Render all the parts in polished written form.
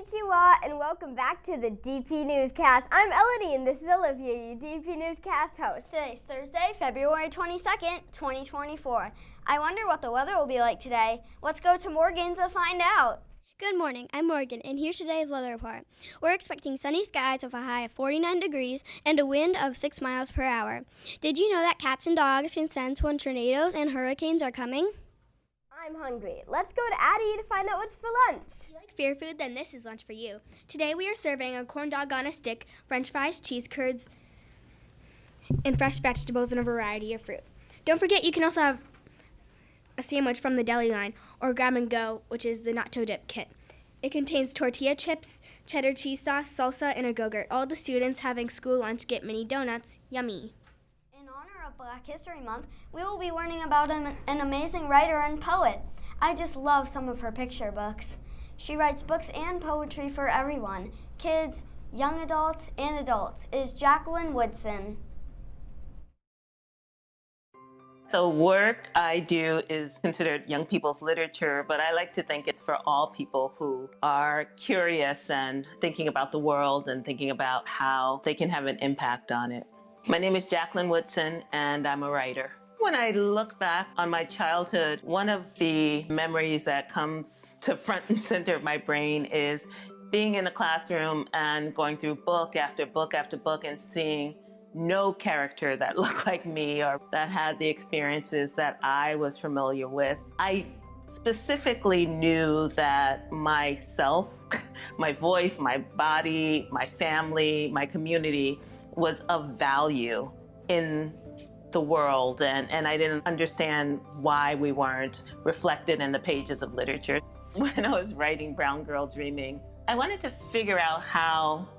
Konnichiwa and welcome back to the DP Newscast. I'm Elodie and this is Olivia, your DP Newscast host. Today's Thursday, February 22nd, 2024. I wonder what the weather will be like today. Let's go to Morgan to find out. Good morning, I'm Morgan, and here's today's weather report. We're expecting sunny skies with a high of 49 degrees and a wind of 6 miles per hour. Did you know that cats and dogs can sense when tornadoes and hurricanes are coming? I'm hungry. Let's go to Addie to find out what's for lunch. If you like fear food, then this is lunch for you. Today we are serving a corn dog on a stick, french fries, cheese curds, and fresh vegetables and a variety of fruit. Don't forget you can also have a sandwich from the deli line or grab and go, which is the nacho dip kit. It contains tortilla chips, cheddar cheese sauce, salsa, and a Go-Gurt. All the students having school lunch get mini donuts. Yummy. In honor of Black History Month, we will be learning about an amazing writer and poet. I just love some of her picture books. She writes books and poetry for everyone, kids, young adults, and adults. It is Jacqueline Woodson. The work I do is considered young people's literature, but I like to think it's for all people who are curious and thinking about the world and thinking about how they can have an impact on it. My name is Jacqueline Woodson, and I'm a writer. When I look back on my childhood, one of the memories that comes to front and center of my brain is being in a classroom and going through book after book after book and seeing no character that looked like me or that had the experiences that I was familiar with. I specifically knew that myself, my voice, my body, my family, my community was of value in the world, and I didn't understand why we weren't reflected in the pages of literature. When I was writing Brown Girl Dreaming, I wanted to figure out how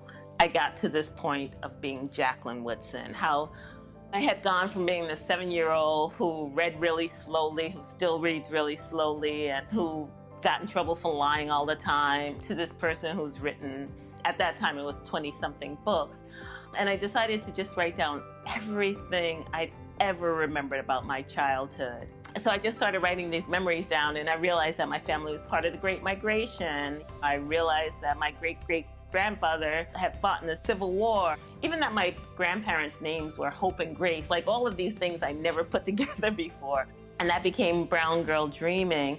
I got to this point of being Jacqueline Woodson, how I had gone from being the 7-year-old who read really slowly, who still reads really slowly, and who got in trouble for lying all the time, to this person who's written, at that time it was 20-something books. And I decided to just write down everything I'd ever remembered about my childhood. So I just started writing these memories down, and I realized that my family was part of the Great Migration. I realized that my great-great-grandfather had fought in the Civil War. Even that my grandparents' names were Hope and Grace, like all of these things I never put together before. And that became Brown Girl Dreaming.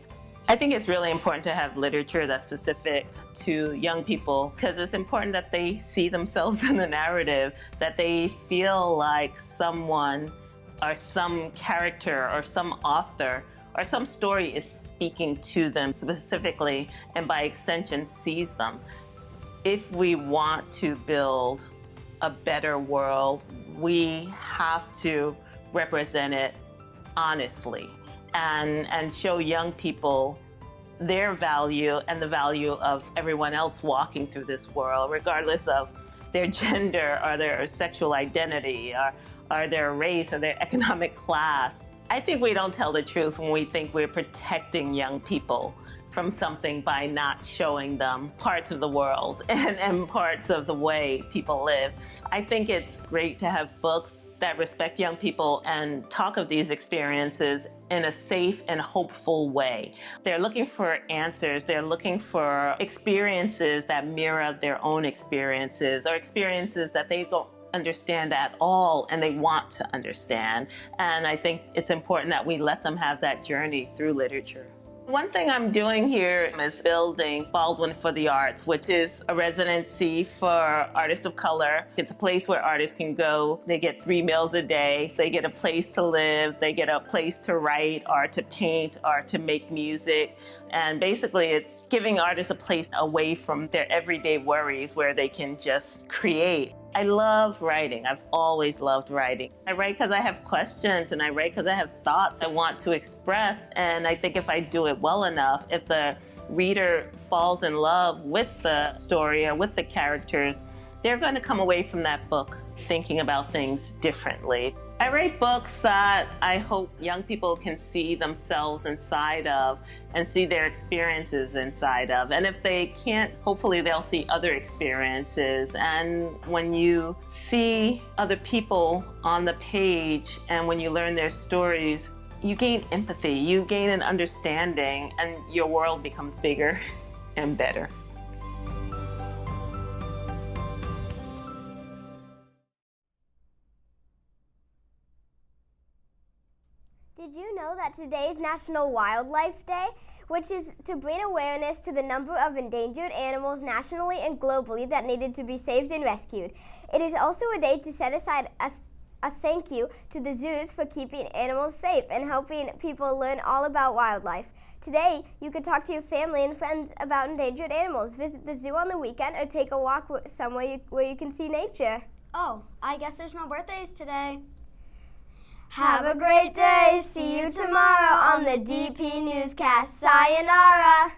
I think it's really important to have literature that's specific to young people because it's important that they see themselves in the narrative, that they feel like someone or some character or some author or some story is speaking to them specifically and by extension sees them. If we want to build a better world, we have to represent it honestly and show young people their value and the value of everyone else walking through this world, regardless of their gender or their sexual identity or their race or their economic class. I think we don't tell the truth when we think we're protecting young people from something by not showing them parts of the world and parts of the way people live. I think it's great to have books that respect young people and talk of these experiences in a safe and hopeful way. They're looking for answers. They're looking for experiences that mirror their own experiences or experiences that they don't understand at all and they want to understand. And I think it's important that we let them have that journey through literature. One thing I'm doing here is building Baldwin for the Arts, which is a residency for artists of color. It's a place where artists can go. They get 3 meals a day. They get a place to live. They get a place to write or to paint or to make music. And basically it's giving artists a place away from their everyday worries where they can just create. I love writing. I've always loved writing. I write because I have questions and I write because I have thoughts I want to express. And I think if I do it well enough, if the reader falls in love with the story or with the characters, they're going to come away from that book thinking about things differently. I write books that I hope young people can see themselves inside of and see their experiences inside of. And if they can't, hopefully they'll see other experiences. And when you see other people on the page and when you learn their stories, you gain empathy, you gain an understanding, and your world becomes bigger and better. Did you know that today is National Wildlife Day, which is to bring awareness to the number of endangered animals nationally and globally that needed to be saved and rescued? It is also a day to set aside a thank you to the zoos for keeping animals safe and helping people learn all about wildlife. Today, you could talk to your family and friends about endangered animals, visit the zoo on the weekend, or take a walk somewhere where you can see nature. Oh, I guess there's no birthdays today. Have a great day. See you tomorrow on the DP Newscast. Sayonara.